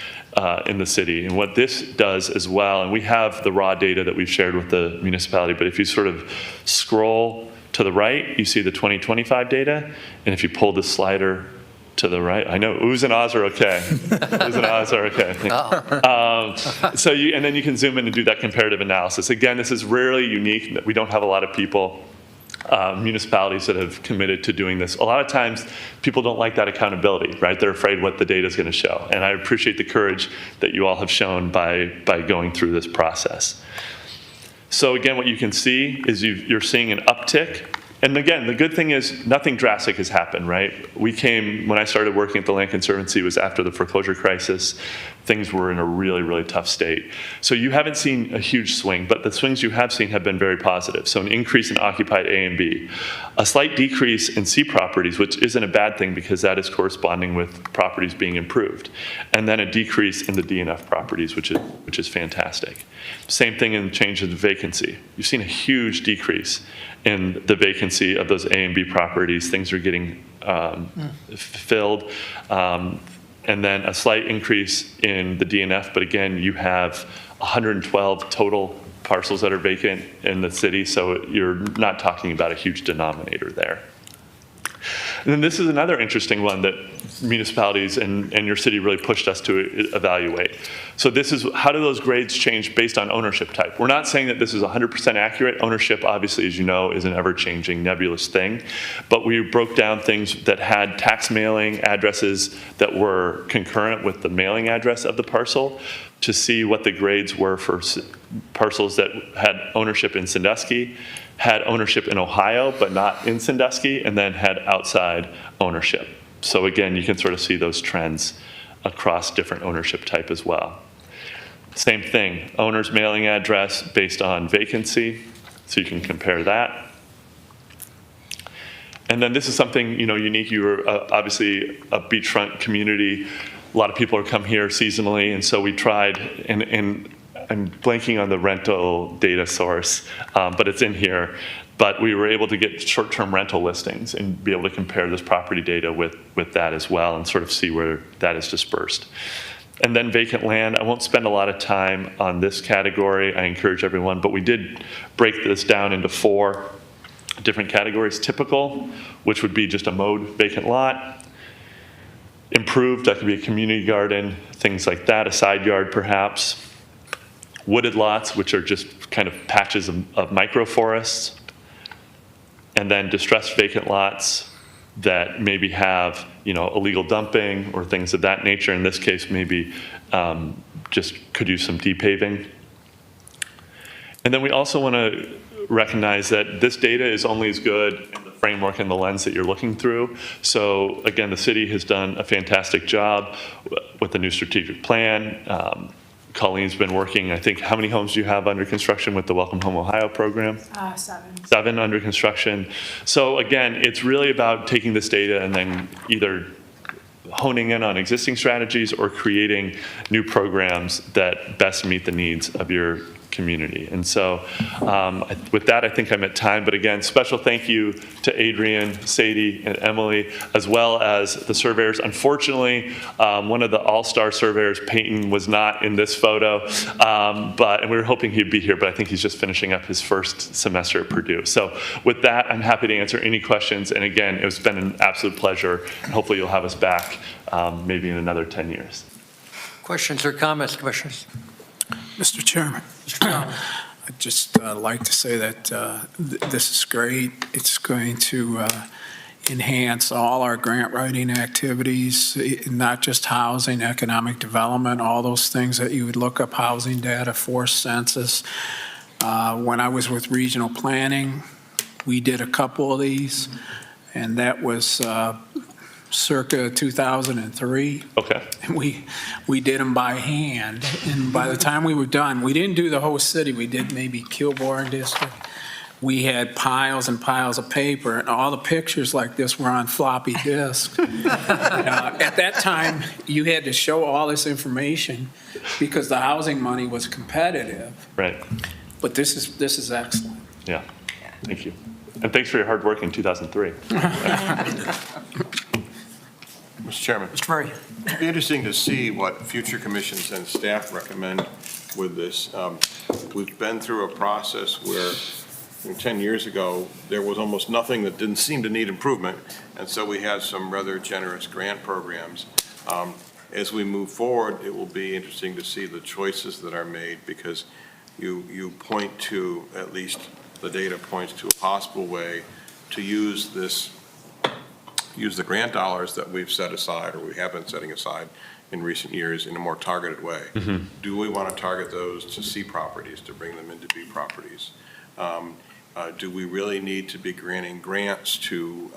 in the city. And what this does as well, and we have the raw data that we've shared with the municipality, but if you sort of scroll to the right, you see the 2025 data. And if you pull the slider to the right, I know oohs and ahs are okay. Oohs and ahs are okay. And then you can zoom in and do that comparative analysis. Again, this is rarely unique. We don't have a lot of people, municipalities that have committed to doing this. A lot of times people don't like that accountability, right? They're afraid what the data is going to show. And I appreciate the courage that you all have shown by going through this process. So again, what you can see is you're seeing an uptick. And again, the good thing is nothing drastic has happened, right? When I started working at the Land Conservancy, it was after the foreclosure crisis. Things were in a really, really tough state. So you haven't seen a huge swing, but the swings you have seen have been very positive. So an increase in occupied A and B, a slight decrease in C properties, which isn't a bad thing because that is corresponding with properties being improved. And then a decrease in the D and F properties, which is fantastic. Same thing in change of vacancy. You've seen a huge decrease in the vacancy of those A and B properties. Things are getting filled. And then a slight increase in the DNF, but again, you have 112 total parcels that are vacant in the city, so you're not talking about a huge denominator there. And then this is another interesting one that municipalities and your city really pushed us to evaluate. So this is, how do those grades change based on ownership type? We're not saying that this is 100% accurate. Ownership, obviously, as you know, is an ever-changing, nebulous thing. But we broke down things that had tax mailing addresses that were concurrent with the mailing address of the parcel to see what the grades were for parcels that had ownership in Sandusky, had ownership in Ohio, but not in Sandusky, and then had outside ownership. So again, you can sort of see those trends across different ownership type as well. Same thing, owner's mailing address based on vacancy, so you can compare that. And then this is something, unique. You were obviously a beachfront community. A lot of people are come here seasonally, and so we tried, and I'm blanking on the rental data source, but it's in here. But we were able to get short-term rental listings and be able to compare this property data with that as well and sort of see where that is dispersed. And then vacant land, I won't spend a lot of time on this category. I encourage everyone, but we did break this down into 4 different categories. Typical, which would be just a mowed vacant lot. Improved, that could be a community garden, things like that, a side yard perhaps. Wooded lots, which are just kind of patches of microforests. And then distressed vacant lots that maybe have, illegal dumping or things of that nature. In this case, maybe just could use some depaving. And then we also want to recognize that this data is only as good in the framework and the lens that you're looking through. So again, the city has done a fantastic job with the new strategic plan. Colleen's been working, I think, how many homes do you have under construction with the Welcome Home Ohio program? 7. 7 under construction. So again, it's really about taking this data and then either honing in on existing strategies or creating new programs that best meet the needs of your community. And so with that, I think I'm at time. But again, special thank you to Adrian, Sadie, and Emily, as well as the surveyors. Unfortunately, one of the all-star surveyors, Peyton, was not in this photo, and we were hoping he'd be here, but I think he's just finishing up his first semester at Purdue. So with that, I'm happy to answer any questions. And again, it's been an absolute pleasure. And hopefully you'll have us back maybe in another 10 years. Questions or comments, Commissioners? Mr. Chairman, I'd just like to say that this is great. It's going to enhance all our grant writing activities, not just housing, economic development, all those things that you would look up, housing data, forced census. When I was with regional planning, we did a couple of these, and that was circa 2003. Okay. And we did them by hand, and by the time we were done, we didn't do the whole city. We did maybe Kilbourne District. We had piles and piles of paper, and all the pictures like this were on floppy disks. At that time, you had to show all this information because the housing money was competitive. Right. But this is excellent. Yeah. Thank you. And thanks for your hard work in 2003. Mr. Chairman. Mr. Murray. It'd be interesting to see what future commissions and staff recommend with this. We've been through a process where 10 years ago, there was almost nothing that didn't seem to need improvement, and so we had some rather generous grant programs. As we move forward, it will be interesting to see the choices that are made, because you point to, at least the data points to, a possible way to use the grant dollars that we've set aside, or we have been setting aside in recent years, in a more targeted way. Mm-hmm. Do we want to target those to C properties, to bring them into B properties? Do we really need to be granting grants to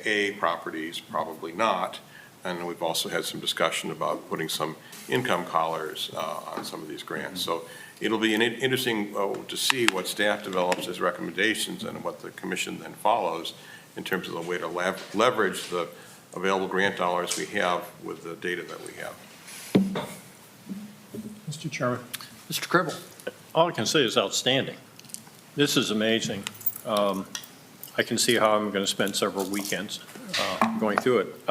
A properties? Probably not. And we've also had some discussion about putting some income collars on some of these grants. So it'll be interesting to see what staff develops as recommendations and what the commission then follows in terms of the way to leverage the available grant dollars we have with the data that we have. Mr. Chairman. Mr. Cribble. All I can say is outstanding. This is amazing. I can see how I'm going to spend several weekends going through it.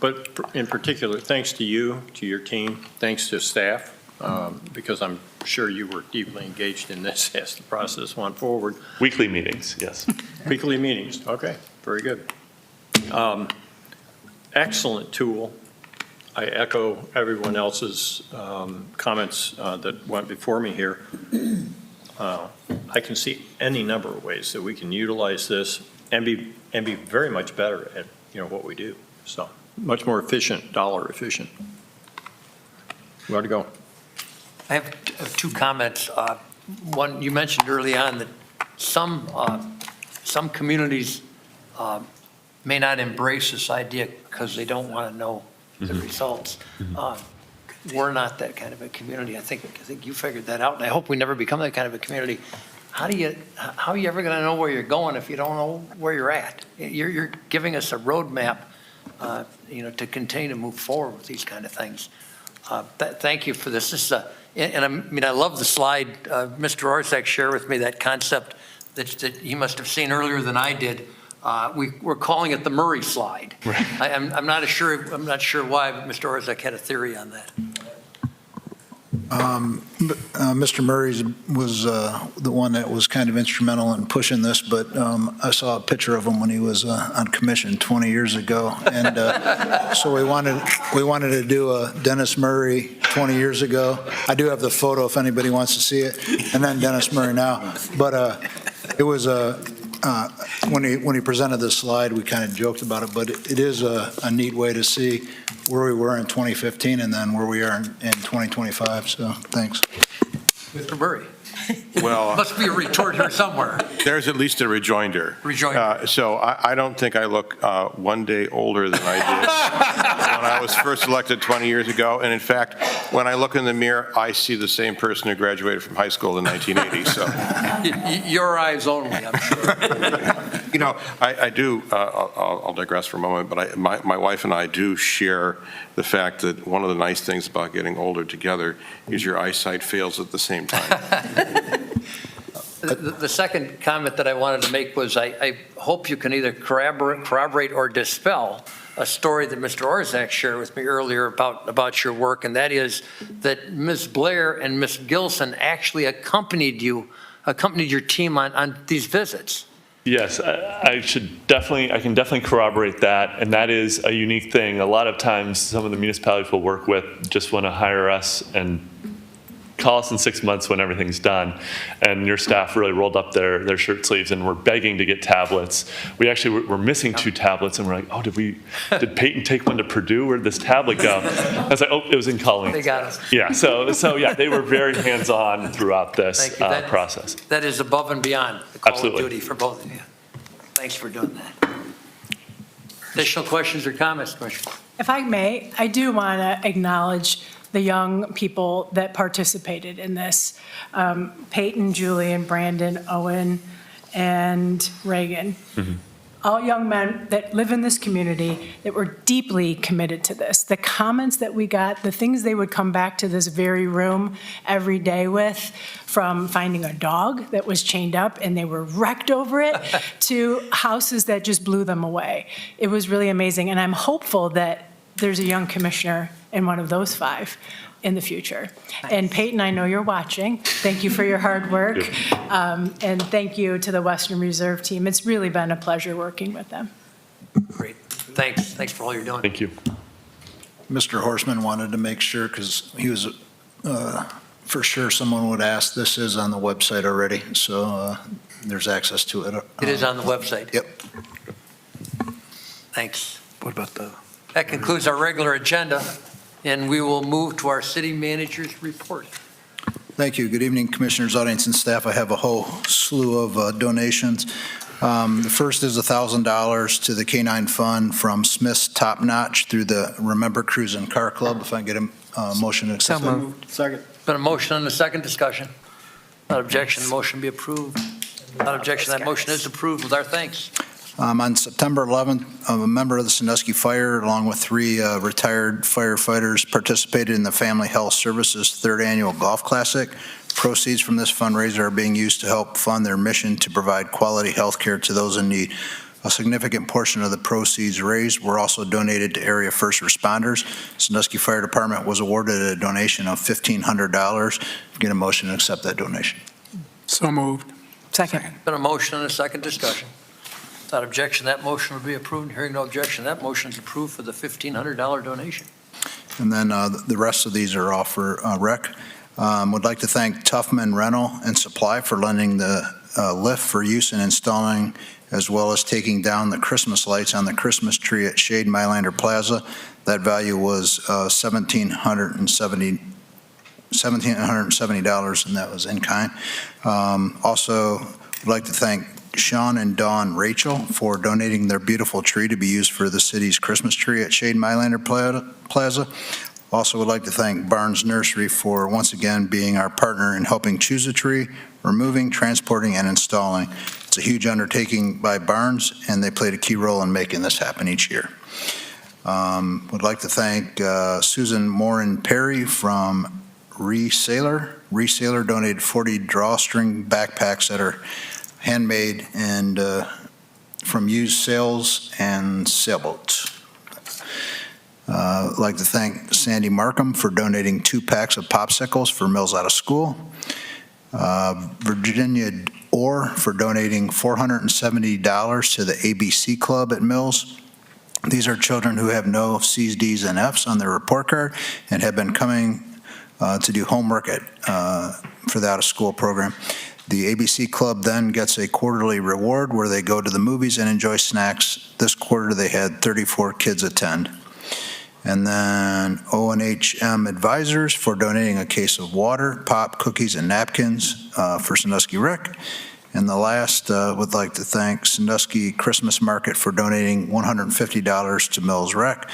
But in particular, thanks to you, to your team, thanks to staff because I'm sure you were deeply engaged in this as the process went forward. Weekly meetings, yes. Weekly meetings, okay, very good. Excellent tool. I echo everyone else's comments that went before me here. I can see any number of ways that we can utilize this and be very much better at, what we do. So much more efficient, dollar efficient. Where to go? I have two comments. One, you mentioned early on that some communities may not embrace this idea because they don't want to know the results. We're not that kind of a community. I think you figured that out, and I hope we never become that kind of a community. How are you ever going to know where you're going if you don't know where you're at? You're giving us a roadmap, to continue to move forward with these kind of things. Thank you for this. This is I love the slide Mr. Orszag shared with me, that concept that he must have seen earlier than I did. We're calling it the Murray slide. Right. I'm not sure why, but Mr. Orszag had a theory on that. Mr. Murray was the one that was kind of instrumental in pushing this, but I saw a picture of him when he was on commission 20 years ago, and so we wanted to do a Dennis Murray 20 years ago. I do have the photo if anybody wants to see it, and then Dennis Murray now. But it was when he presented this slide, we kind of joked about it, but it is a neat way to see where we were in 2015 and then where we are in 2025. So thanks. Mr. Murray. Well, Must be a retort here somewhere. there's at least a rejoinder. So I don't think I look one day older than I did when I was first elected 20 years ago. And in fact, when I look in the mirror, I see the same person who graduated from high school in 1980. So Your eyes only, I'm sure. I do, I'll digress for a moment, but my wife and I do share the fact that one of the nice things about getting older together is your eyesight fails at the same time. The second comment that I wanted to make was I hope you can either corroborate or dispel a story that Mr. Orszag shared with me earlier about your work, and that is that Ms. Blair and Ms. Gilson actually accompanied your team on these visits. Yes, I can definitely corroborate that, and that is a unique thing. A lot of times, some of the municipalities we'll work with just want to hire us and call us in 6 months when everything's done. And your staff really rolled up their shirt sleeves and were begging to get tablets. We actually were missing 2 tablets, and we're like, oh, did Peyton take one to Purdue? Where'd this tablet go? I was like, oh, it was in Colleen. They got us. Yeah, so yeah, they were very hands-on throughout this process. That is above and beyond the call Absolutely. of duty for both of you. Thanks for doing that. Additional questions or comments, Commissioner? If I may, I do want to acknowledge the young people that participated in this. Peyton, Julian, Brandon, Owen, and Reagan. Mm-hmm. All young men that live in this community that were deeply committed to this. The comments that we got, the things they would come back to this very room every day with, from finding a dog that was chained up and they were wrecked over it, to houses that just blew them away. It was really amazing, and I'm hopeful that there's a young commissioner in one of those 5 in the future. Nice. And Peyton, I know you're watching. Thank you for your hard work. And thank you to the Western Reserve team. It's really been a pleasure working with them. Great. Thanks for all you're doing. Thank you. Mr. Horstman wanted to make sure, because he was for sure someone would ask, this is on the website already, so there's access to it. It is on the website? Yep. Thanks. What about That concludes our regular agenda, and we will move to our city manager's report. Thank you. Good evening, Commissioners, audience, and staff. I have a whole slew of donations. The first is $1,000 to the K-9 Fund from Smith's Top Notch through the Remember Cruise and Car Club. If I can get a motion to accept. So moved. Second. Been a motion and a second discussion. Without objection, the motion be approved. Without objection, that motion is approved with our thanks. On September 11th, a member of the Sandusky Fire, along with 3 retired firefighters, participated in the Family Health Services 3rd Annual Golf Classic. Proceeds from this fundraiser are being used to help fund their mission to provide quality health care to those in need. A significant portion of the proceeds raised were also donated to area first responders. Sandusky Fire Department was awarded a donation of $1,500. Get a motion to accept that donation. So moved. Second. Been a motion and a second discussion. Without objection, that motion will be approved. Hearing no objection, that motion is approved for the $1,500 donation. And then the rest of these are all for rec. Would like to thank Toughman Rental and Supply for lending the lift for use in installing, as well as taking down the Christmas lights on the Christmas tree at Shade Mylander Plaza. That value was $1,770, and that was in kind. Also, would like to thank Sean and Dawn Rachel for donating their beautiful tree to be used for the city's Christmas tree at Shade Mylander Plaza. Also would like to thank Barnes Nursery for once again being our partner in helping choose a tree, removing, transporting, and installing. It's a huge undertaking by Barnes, and they played a key role in making this happen each year. Would like to thank Susan Morin Perry from Resailor. Resailor donated 40 drawstring backpacks that are handmade and from used sails and sailboats. I'd like to thank Sandy Markham for donating 2 packs of popsicles for Mills Out of School. Virginia Orr for donating $470 to the ABC Club at Mills. These are children who have no C's, D's, and F's on their report card and have been coming to do homework for the out-of-school program. The ABC Club then gets a quarterly reward where they go to the movies and enjoy snacks. This quarter they had 34 kids attend. And then O&HM Advisors for donating a case of water, pop, cookies, and napkins for Sandusky Rec. And the last, would like to thank Sandusky Christmas Market for donating $150 to Mills Rec.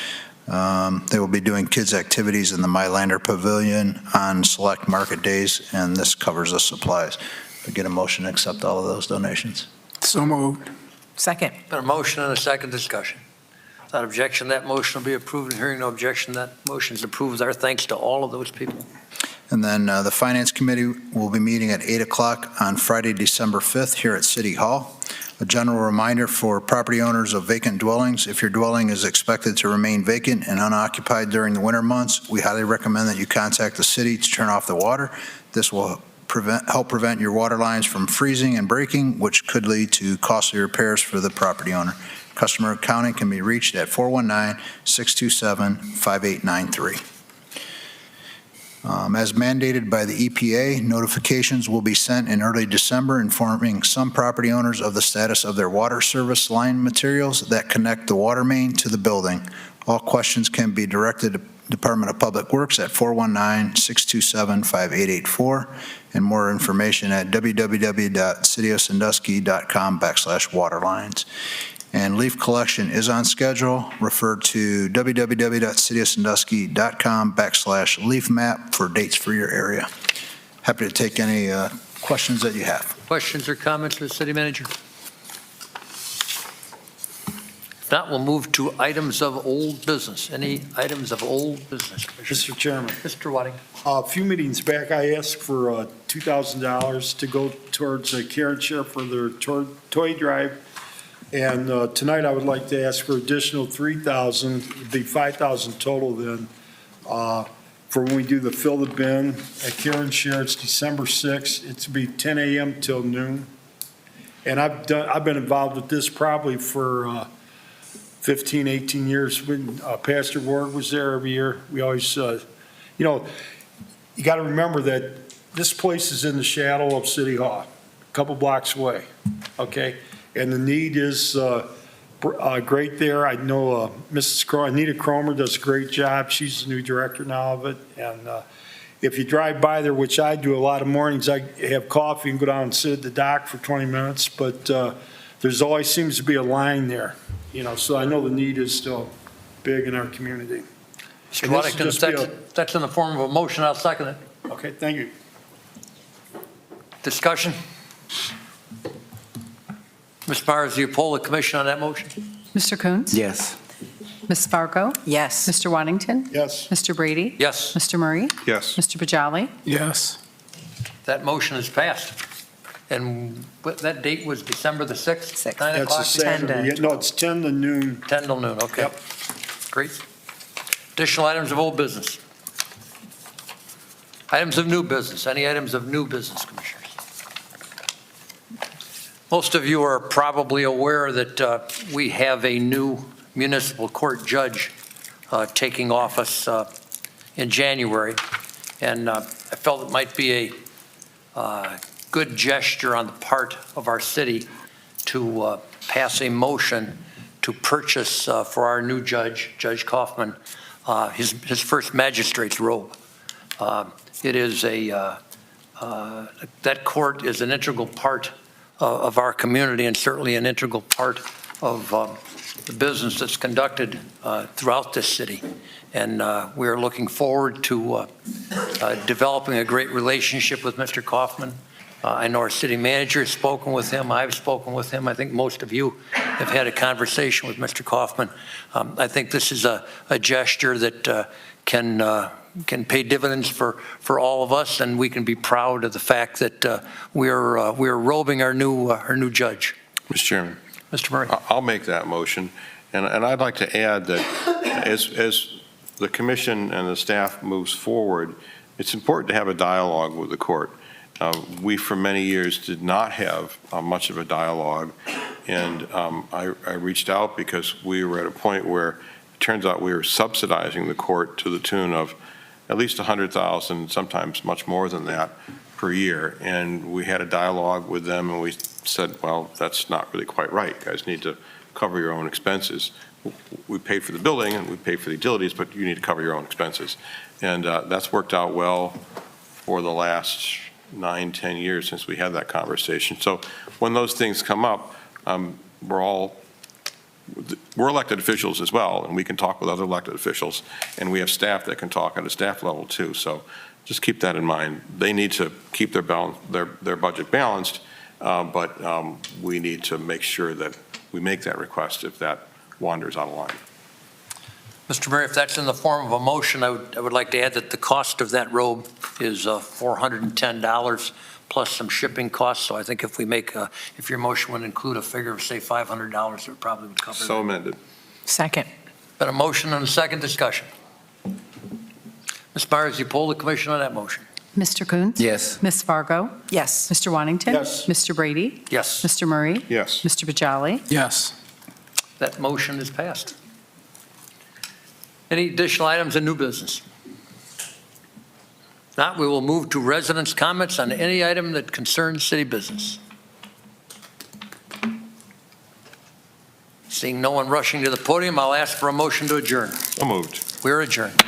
They will be doing kids' activities in the Mylander Pavilion on select market days, and this covers the supplies. I get a motion to accept all of those donations. So moved. Second. Been a motion and a second discussion. Without objection, that motion will be approved. And hearing no objection, that motion is approved with our thanks to all of those people. And then the Finance Committee will be meeting at 8 o'clock on Friday, December 5th here at City Hall. A general reminder for property owners of vacant dwellings: if your dwelling is expected to remain vacant and unoccupied during the winter months, we highly recommend that you contact the city to turn off the water. This will help prevent your water lines from freezing and breaking, which could lead to costly repairs for the property owner. Customer accounting can be reached at 419-627-5893. As mandated by the EPA, notifications will be sent in early December informing some property owners of the status of their water service line materials that connect the water main to the building. All questions can be directed to Department of Public Works at 419-627-5884, and more information at www.cityofsandusky.com/waterlines. And leaf collection is on schedule. Refer to www.cityofsandusky.com/leaf map for dates for your area. Happy to take any questions that you have. Questions or comments for the city manager? If not, we'll move to items of old business. Any items of old business? Mr. Chairman, Mr. Wadding. a few meetings back, I asked for $2,000 to go towards Karen Share for their toy drive. And tonight, I would like to ask for additional $3,000, it'd be $5,000 total then, for when we do the fill the bin at Karen Share. It's December 6th. It's to be 10 a.m. till noon. And I've been involved with this probably for 15, 18 years. When Pastor Ward was there every year, we always, you got to remember that this place is in the shadow of City Hall, a couple blocks away, okay? And the need is great there. I know Anita Cromer does a great job. She's the new director now of it. And if you drive by there, which I do a lot of mornings, I have coffee and go down and sit at the dock for 20 minutes. But there's always seems to be a line there, so I know the need is still big in our community. Mr. Waddington, that's in the form of a motion. I'll second it. Okay, thank you. Discussion? Ms. Myers, do you poll the commission on that motion? Mr. Coons? Yes. Ms. Fargo? Yes. Mr. Waddington? Yes. Mr. Brady? Yes, Mr. Murray? Yes. Mr. Bajali? Yes. that motion is passed. And that date was December the 6th? Sixth. 9 That's a o'clock? Saturday. No, it's 10 to noon. 10 till noon, okay. Yep. Great. Additional items of old business. Items of new business. Any items of new business, Commissioners? Most of you are probably aware that we have a new municipal court judge taking office in January. And I felt it might be a good gesture on the part of our city to pass a motion to purchase for our new judge, Judge Kaufman, his first magistrate's robe. It is that court is an integral part of our community and certainly an integral part of the business that's conducted throughout this city. And we are looking forward to developing a great relationship with Mr. Kaufman. I know our city manager has spoken with him. I've spoken with him. I think most of you have had a conversation with Mr. Kaufman. I think this is a gesture that can pay dividends for all of us, and we can be proud of the fact that we're robing our new judge. Mr. Chairman. Mr. Murray. I'll make that motion. And I'd like to add that as the commission and the staff moves forward, it's important to have a dialogue with the court. We, for many years, did not have much of a dialogue, and I reached out because we were at a point where it turns out we were subsidizing the court to the tune of at least $100,000, sometimes much more than that, per year. And we had a dialogue with them, and we said, well, that's not really quite right. You guys need to cover your own expenses. We paid for the building and we paid for the utilities, but you need to cover your own expenses. And that's worked out well for the last 9-10 years since we had that conversation. So when those things come up, we're elected officials as well, and we can talk with other elected officials, and we have staff that can talk at a staff level too. So just keep that in mind. They need to keep their budget balanced, but we need to make sure that we make that request if that wanders out of line. Mr. Murray, if that's in the form of a motion, I would like to add that the cost of that robe is $410 plus some shipping costs. So I think if we make, if your motion would include a figure of, say, $500, it probably would cover that. So amended. Second. Been a motion and a second discussion. Ms. Myers, you poll the commission on that motion. Mr. Coons? Yes. Ms. Fargo? Yes. Mr. Wantington? Yes. Mr. Brady? Yes, Mr. Murray? Yes. Mr. Bajali? Yes. that motion is passed. Any additional items in new business? If not, we will move to residents' comments on any item that concerns city business. Seeing no one rushing to the podium, I'll ask for a motion to adjourn. So moved. We're adjourned.